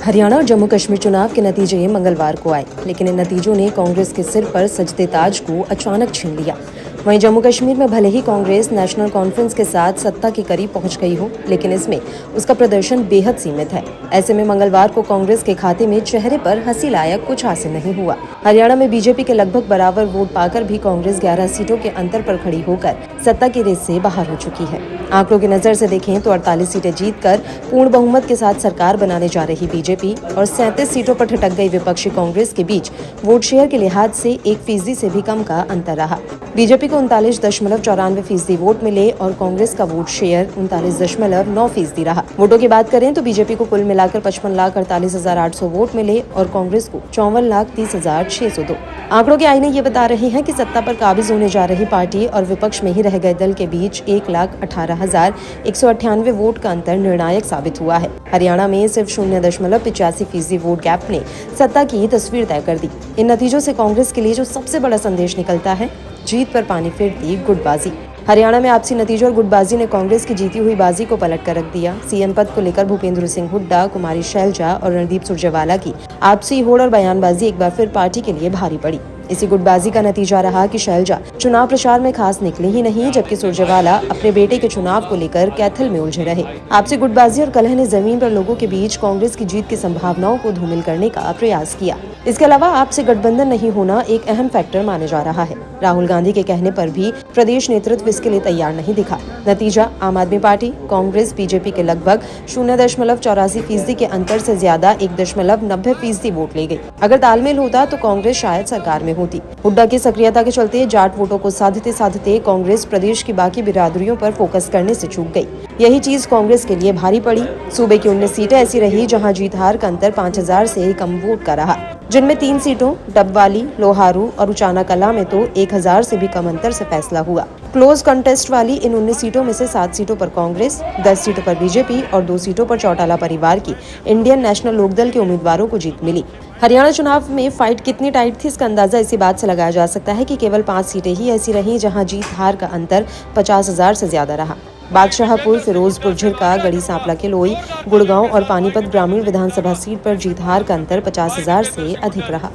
हरियाणा और जम्मू कश्मीर चुनाव के नतीजे मंगलवार को आए, लेकिन इन नतीजों ने कांग्रेस के सिर पर सजते ताज को अचानक छीन लिया। वहीं जम्मू कश्मीर में भले ही कांग्रेस नेशनल कॉन्फ्रेंस के साथ सत्ता के करीब पहुंच गई हो, लेकिन इसमें उसका प्रदर्शन बेहद सीमित है। ऐसे में मंगलवार को कांग्रेस के खाते में चेहरे पर हंसी लायक कुछ हासिल नहीं हुआ। हरियाणा में बीजेपी के लगभग बराबर वोट पाकर भी कांग्रेस 11 सीटों के अंतर पर खड़ी होकर सत्ता की रेस से बाहर हो चुकी है। आंकड़ों की नजर से देखें तो 48 सीटें जीतकर पूर्ण बहुमत के साथ सरकार बनाने जा रही बीजेपी और 37 सीटों पर ठिठक गई विपक्षी कांग्रेस के बीच वोट शेयर के लिहाज से 1% से भी कम का अंतर रहा। बीजेपी को 39.94% वोट मिले और कांग्रेस का वोट शेयर 39.9% रहा। वोटों की बात करें तो बीजेपी को कुल मिलाकर 55,48,800 वोट मिले और कांग्रेस को 54,30,602। आंकड़ों के आईने ये बता रहे हैं कि सत्ता पर काबिज होने जा रही पार्टी और विपक्ष में ही रह गए दल के बीच 1,18,198 वोट का अंतर निर्णायक साबित हुआ है। हरियाणा में सिर्फ 0.85% वोट गैप ने सत्ता की तस्वीर तय कर दी। इन नतीजों से कांग्रेस के लिए जो सबसे बड़ा संदेश निकलता है, जीत पर पानी फेरती गुटबाजी। हरियाणा में आपसी नतीजों और गुटबाजी ने कांग्रेस की जीती हुई बाजी को पलट कर रख दिया। सीएम पद को लेकर भूपेंद्र सिंह हुड्डा, कुमारी शैलजा और रणदीप सुरजेवाला की आपसी होड़ और बयानबाजी एक बार फिर पार्टी के लिए भारी पड़ी। इसी गुटबाजी का नतीजा रहा कि शैलजा चुनाव प्रचार में खास निकले ही नहीं, जबकि सुरजेवाला अपने बेटे के चुनाव को लेकर कैथल में उलझे रहे। आपसी गुटबाजी और कलह ने जमीन पर लोगों के बीच कांग्रेस की जीत की संभावनाओं को धूमिल करने का प्रयास किया। इसके अलावा आपसे गठबंधन नहीं होना एक अहम फैक्टर माने जा रहा है। राहुल गांधी के कहने पर भी प्रदेश नेतृत्व इसके लिए तैयार नहीं दिखा। नतीजा, आम आदमी पार्टी, कांग्रेस, बीजेपी के लगभग 0.84% के अंतर से ज्यादा 1.90% वोट ले गई। अगर तालमेल होता तो कांग्रेस शायद सरकार में होती। हुड्डा की सक्रियता के चलते जाट वोटों को साधते कांग्रेस प्रदेश की बाकी बिरादरियों पर फोकस करने से चूक गई। यही चीज कांग्रेस के लिए भारी पड़ी। सूबे की 19 सीटें ऐसी रही जहां जीत हार का अंतर 5,000 से कम वोट का रहा, जिनमें 3 सीटों डबवाली, लोहारू और उचाना कला में तो 1,000 से भी कम अंतर से फैसला हुआ। क्लोज कंटेस्ट वाली इन 19 सीटों में से 7 सीटों पर कांग्रेस, 10 सीटों पर बीजेपी और 2 सीटों पर चौटाला परिवार की इंडियन नेशनल लोकदल के उम्मीदवारों को जीत मिली। हरियाणा चुनाव में फाइट कितनी टाइट थी, इसका अंदाजा इसी बात से लगाया जा सकता है कि केवल 5 सीटें ही ऐसी रहीं जहां जीत हार का अंतर 50,000 से ज्यादा रहा। बादशाहपुर, फिरोजपुर झिरका, गढ़ी सांपला किलोई, गुड़गांव और पानीपत ग्रामीण विधानसभा सीट पर जीत हार का अंतर 50,000 से अधिक रहा।